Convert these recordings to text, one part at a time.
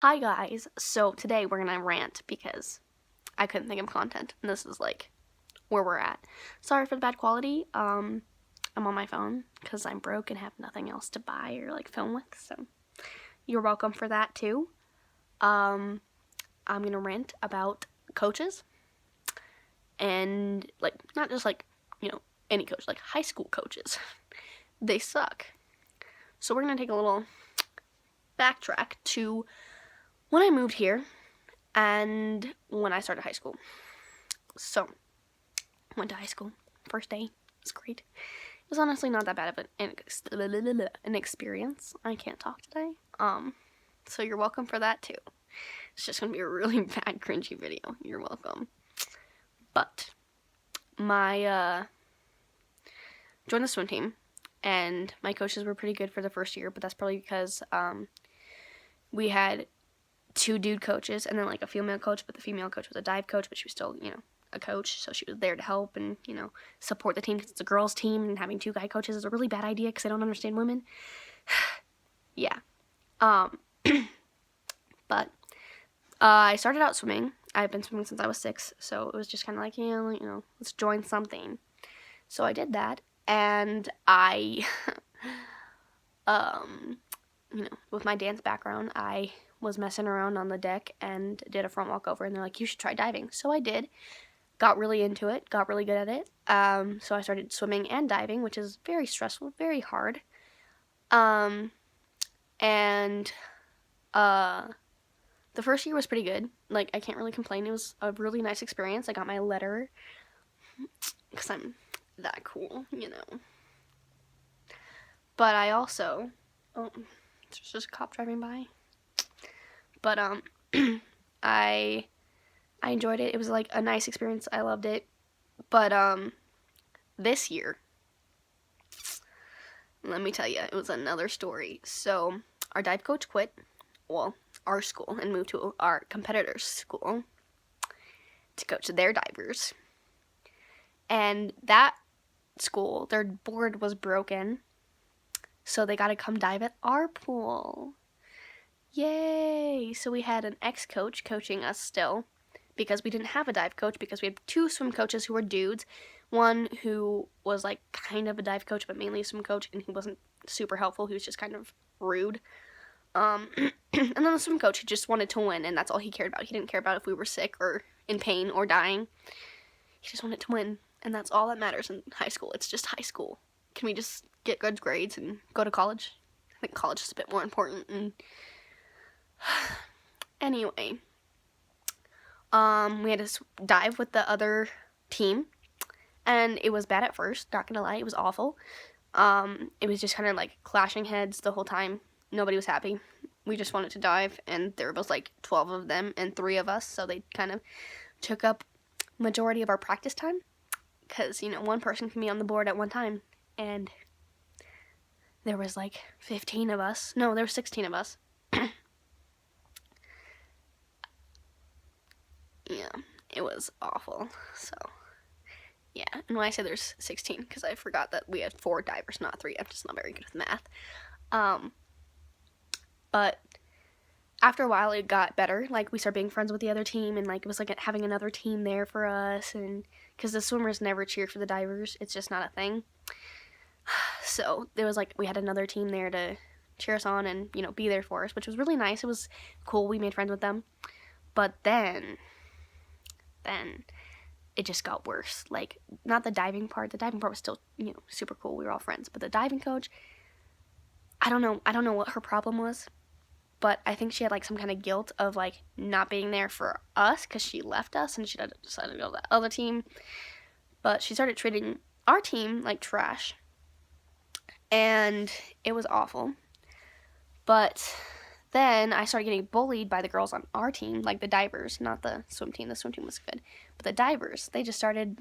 Hi guys, so today we're gonna rant because I couldn't think of content and this is like where we're at. Sorry for the bad quality. I'm on my phone because I'm broke and have nothing else to buy or like film with, so you're welcome for that too. I'm gonna rant about coaches and like not just like, any coach, like high school coaches. They suck. So we're gonna take a little backtrack to when I moved here and when I started high school. So, went to high school. First day. It was great. It was honestly not that bad of an experience. I can't talk today. So you're welcome for that too. It's just gonna be a really bad, cringy video. You're welcome. But my joined the swim team, and my coaches were pretty good for the first year. But that's probably because we had two dude coaches and then like a female coach. But the female coach was a dive coach, but she was still a coach, so she was there to help and support the team because it's a girls team, and having two guy coaches is a really bad idea because I don't understand women. Yeah. But I started out swimming. I've been swimming since I was 6, so it was just kind of like, let's join something. So I did that, and I, with my dance background, I was messing around on the deck and did a front walkover, and they're like, you should try diving. So I did. Got really into it, got really good at it. So I started swimming and diving, which is very stressful, very hard. And the first year was pretty good. Like, I can't really complain. It was a really nice experience. I got my letter because I'm that cool, But I also, oh, there's just a cop driving by. But I enjoyed it. It was like a nice experience. I loved it. But this year, let me tell you, it was another story. So our dive coach quit, well, our school, and moved to our competitor's school to coach their divers. And that school, their board was broken, so they got to come dive at our pool. Yay! So we had an ex-coach coaching us still, because we didn't have a dive coach, because we had two swim coaches who were dudes. One who was like kind of a dive coach, but mainly a swim coach, and he wasn't super helpful. He was just kind of rude. And then the swim coach, he just wanted to win, and that's all he cared about. He didn't care about if we were sick or in pain or dying. He just wanted to win, and that's all that matters in high school. It's just high school. Can we just get good grades and go to college? I think college is a bit more important. And anyway, we had to dive with the other team, and it was bad at first. Not gonna lie, it was awful. It was just kind of like clashing heads the whole time. Nobody was happy. We just wanted to dive, and there was like 12 of them and 3 of us, so they kind of took up majority of our practice time, because one person can be on the board at one time, and there was like 15 of us. No, there were 16 of us. Yeah, it was awful. So yeah, and when I say there's 16, because I forgot that we had 4 divers, not 3. I'm just not very good with math. But after a while, it got better. Like, we started being friends with the other team, and like it was like having another team there for us, and because the swimmers never cheered for the divers, it's just not a thing. So there was like, we had another team there to cheer us on and be there for us, which was really nice. It was cool. We made friends with them. But then it just got worse. Like, not the diving part. The diving part was still super cool. We were all friends. But the diving coach, I don't know what her problem was, but I think she had like some kind of guilt of like not being there for us because she left us and she decided to go to that other team. But she started treating our team like trash, and it was awful. But then I started getting bullied by the girls on our team, like the divers, not the swim team. The swim team was good. But the divers, they just started,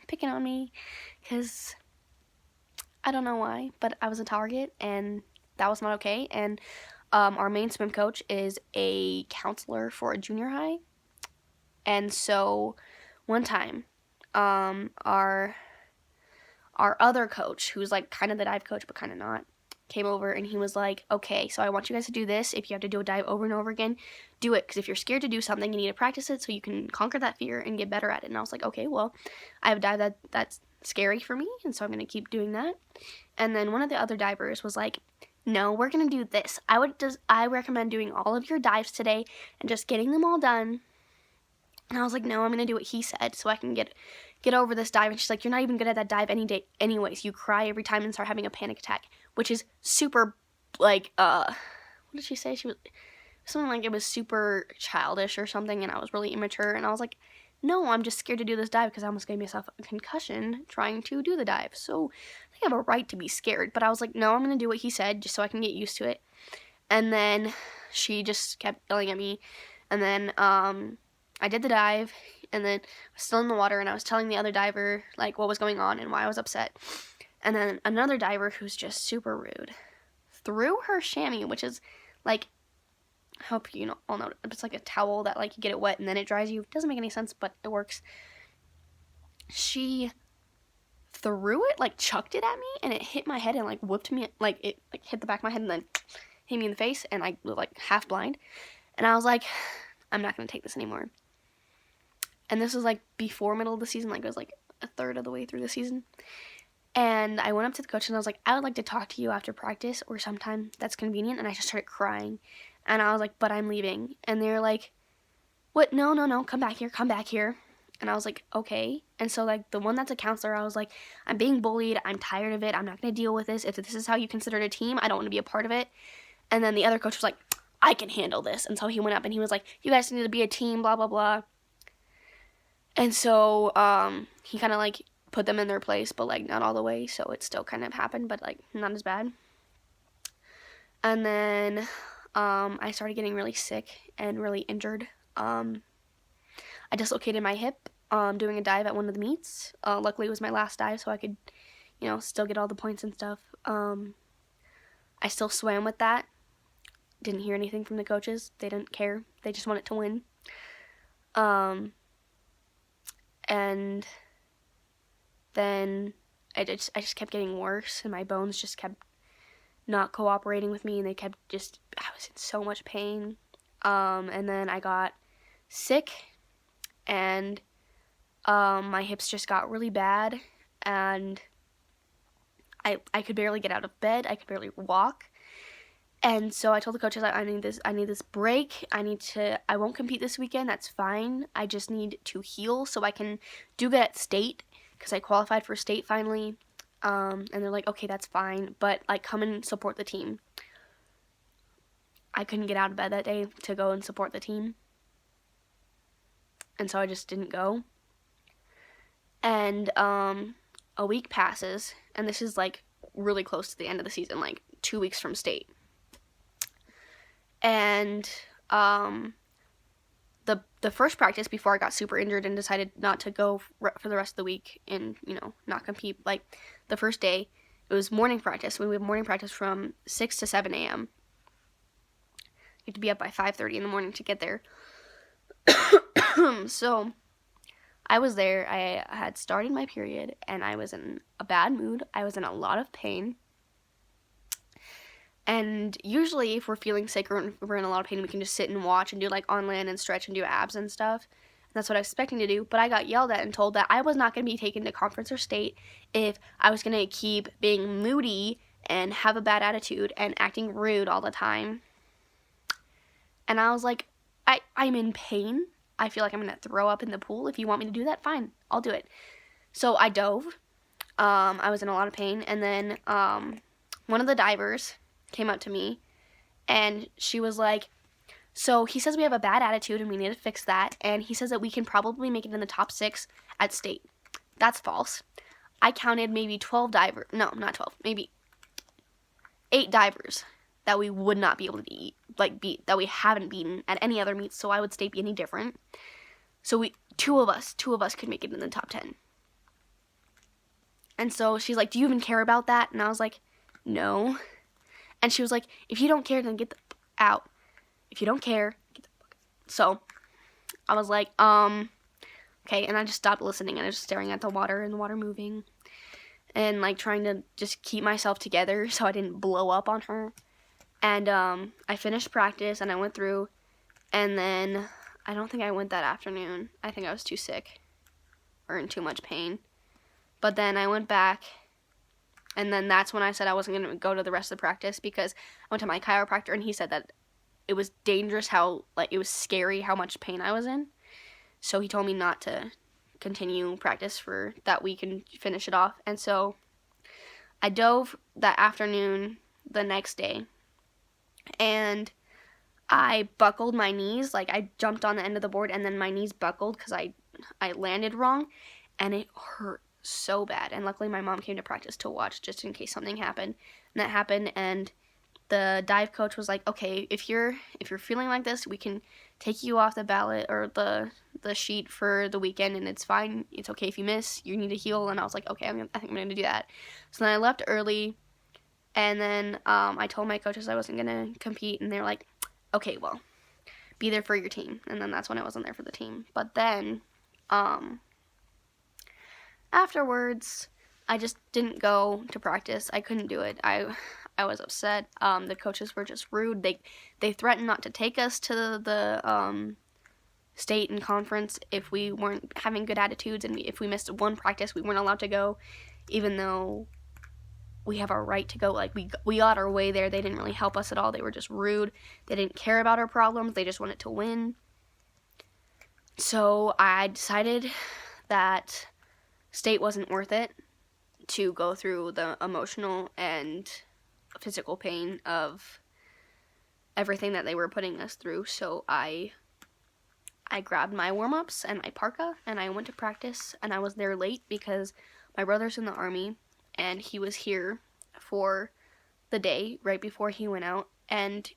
picking on me because I don't know why, but I was a target, and that was not okay. And our main swim coach is a counselor for a junior high. And so one time, our other coach, who's like kind of the dive coach but kind of not, came over and he was like, okay, so I want you guys to do this. If you have to do a dive over and over again, do it. Because if you're scared to do something, you need to practice it so you can conquer that fear and get better at it. And I was like, okay, well, I have a dive that's scary for me, and so I'm going to keep doing that. And then one of the other divers was like, no, we're going to do this. I recommend doing all of your dives today and just getting them all done. And I was like, no, I'm going to do what he said so I can get over this dive. And she's like, you're not even good at that dive any day anyways. You cry every time and start having a panic attack, which is super, like, what did she say? She was something like it was super childish or something, and I was really immature. And I was like, no, I'm just scared to do this dive because I almost gave myself a concussion trying to do the dive. So I think I have a right to be scared. But I was like, no, I'm going to do what he said just so I can get used to it. And then she just kept yelling at me. And then I did the dive, and then I was still in the water, and I was telling the other diver, like, what was going on and why I was upset. And then another diver who's just super rude threw her chamois, which is, like, I hope you all know, it's like a towel that, like, you get it wet and then it dries you. It doesn't make any sense, but it works. She threw it, like, chucked it at me, and it hit my head and, like, whipped me, like, it, like, hit the back of my head and then hit me in the face, and I was, like, half blind. And I was like, I'm not going to take this anymore. And this was, like, before middle of the season, like, it was, like, a third of the way through the season. And I went up to the coach and I was like, I would like to talk to you after practice or sometime that's convenient. And I just started crying. And I was like, but I'm leaving. And they're like, what? No, come back here. And I was like, okay. And so, like, the one that's a counselor, I was like, I'm being bullied. I'm tired of it. I'm not going to deal with this. If this is how you consider it a team, I don't want to be a part of it. And then the other coach was like, I can handle this. And so he went up and he was like, you guys need to be a team, blah, blah, blah. And so he kind of, like, put them in their place, but, like, not all the way. So it still kind of happened, but, like, not as bad. And then I started getting really sick and really injured. I dislocated my hip doing a dive at one of the meets. Luckily, it was my last dive, so I could, still get all the points and stuff. I still swam with that. Didn't hear anything from the coaches. They didn't care. They just wanted to win. And then I just kept getting worse, and my bones just kept not cooperating with me, and I was in so much pain. And then I got sick, and my hips just got really bad, and I could barely get out of bed. I could barely walk. And so I told the coaches, I need this break. I won't compete this weekend. That's fine. I just need to heal so I can do good at state, because I qualified for state finally. And they're like, okay, that's fine, but, like, come and support the team. I couldn't get out of bed that day to go and support the team. And so I just didn't go. And a week passes, and this is, like, really close to the end of the season, like 2 weeks from state. And the first practice before I got super injured and decided not to go for the rest of the week and, not compete, like, the first day, it was morning practice. We have morning practice from 6 to 7 a.m. You have to be up by 5:30 in the morning to get there. So I was there. I had started my period, and I was in a bad mood. I was in a lot of pain. And usually if we're feeling sick or we're in a lot of pain, we can just sit and watch and do, like, on land and stretch and do abs and stuff. And that's what I was expecting to do. But I got yelled at and told that I was not going to be taken to conference or state if I was going to keep being moody and have a bad attitude and acting rude all the time. And I was like, I'm in pain. I feel like I'm going to throw up in the pool. If you want me to do that, fine, I'll do it. So I dove. I was in a lot of pain. And then one of the divers came up to me, and she was like, so he says we have a bad attitude and we need to fix that, and he says that we can probably make it in the top 6 at state. That's false. I counted maybe 12 divers, no, not 12, maybe 8 divers that we would not be able to beat, that we haven't beaten at any other meets, so why would state be any different? So two of us could make it in the top 10. And so she's like, do you even care about that? And I was like, no. And she was like, if you don't care, then get the fuck out. If you don't care, get the fuck out. So I was like, okay. And I just stopped listening, and I was just staring at the water and the water moving. and like trying to just keep myself together so I didn't blow up on her. And I finished practice and I went through, and then I don't think I went that afternoon. I think I was too sick or in too much pain. But then I went back, and then that's when I said I wasn't going to go to the rest of the practice because I went to my chiropractor and he said that it was dangerous it was scary how much pain I was in. So he told me not to continue practice for that week and finish it off. And so I dove that afternoon the next day, and I buckled my knees. Like, I jumped on the end of the board and then my knees buckled because I landed wrong, and it hurt so bad. And luckily my mom came to practice to watch just in case something happened. And that happened, and the dive coach was like, okay, if you're feeling like this, we can take you off the ballot or the sheet for the weekend, and it's fine. It's okay if you miss. You need to heal. And I was like, okay, I think I'm going to do that. So then I left early, and then I told my coaches I wasn't going to compete, and they were like, okay, well, be there for your team. And then that's when I wasn't there for the team. But then afterwards, I just didn't go to practice. I couldn't do it. I was upset. The coaches were just rude. They threatened not to take us to the state and conference if we weren't having good attitudes, and if we missed one practice, we weren't allowed to go, even though we have our right to go. Like, we got our way there. They didn't really help us at all. They were just rude. They didn't care about our problems. They just wanted to win. So I decided that state wasn't worth it to go through the emotional and physical pain of everything that they were putting us through. So I grabbed my warm-ups and my parka, and I went to practice, and I was there late because my brother's in the Army, and he was here for the day right before he went out, and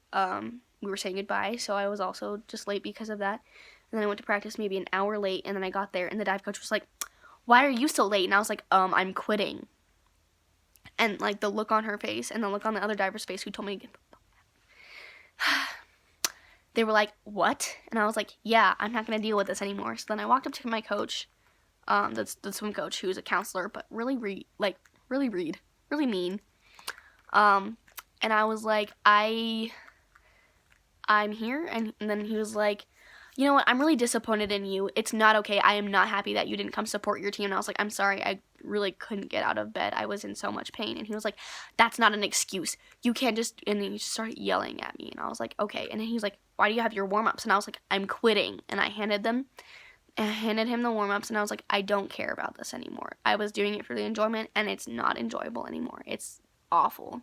we were saying goodbye, so I was also just late because of that. And then I went to practice maybe an hour late, and then I got there, and the dive coach was like, why are you so late? And I was like, I'm quitting. And like the look on her face and the look on the other diver's face who told me to get the fuck out. They were like, what? And I was like, yeah, I'm not going to deal with this anymore. So then I walked up to my coach, the swim coach, who's a counselor, but really mean. And I was like, I'm here. And then he was like, you know what, I'm really disappointed in you. It's not okay. I am not happy that you didn't come support your team. And I was like, I'm sorry, I really couldn't get out of bed. I was in so much pain. And he was like, that's not an excuse. You can't just, and then he started yelling at me. And I was like, okay. And then he was like, why do you have your warm-ups? And I was like, I'm quitting. And I handed him the warm-ups, and I was like, I don't care about this anymore. I was doing it for the enjoyment, and it's not enjoyable anymore. It's awful.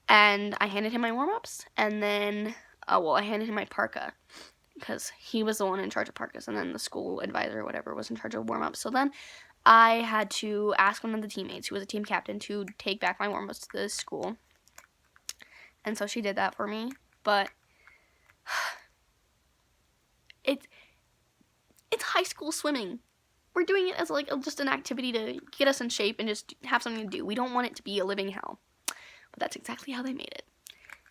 And I handed him my warm-ups, and then, I handed him my parka, because he was the one in charge of parkas, and then the school advisor or whatever was in charge of warm-ups. So then I had to ask one of the teammates, who was a team captain, to take back my warm-ups to the school. And so she did that for me. But it's high school swimming. We're doing it as like just an activity to get us in shape and just have something to do. We don't want it to be a living hell. But that's exactly how they made it.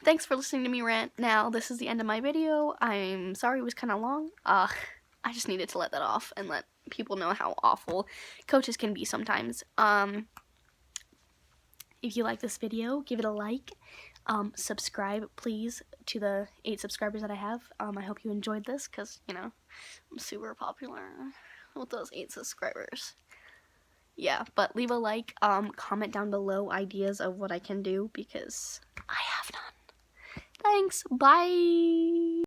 Thanks for listening to me rant. Now, this is the end of my video. I'm sorry it was kind of long. I just needed to let that off and let people know how awful coaches can be sometimes. If you like this video, give it a like. Subscribe, please, to the 8 subscribers that I have. I hope you enjoyed this, because, you know, I'm super popular with those 8 subscribers. Yeah, but leave a like, comment down below ideas of what I can do, because I have none. Thanks, bye!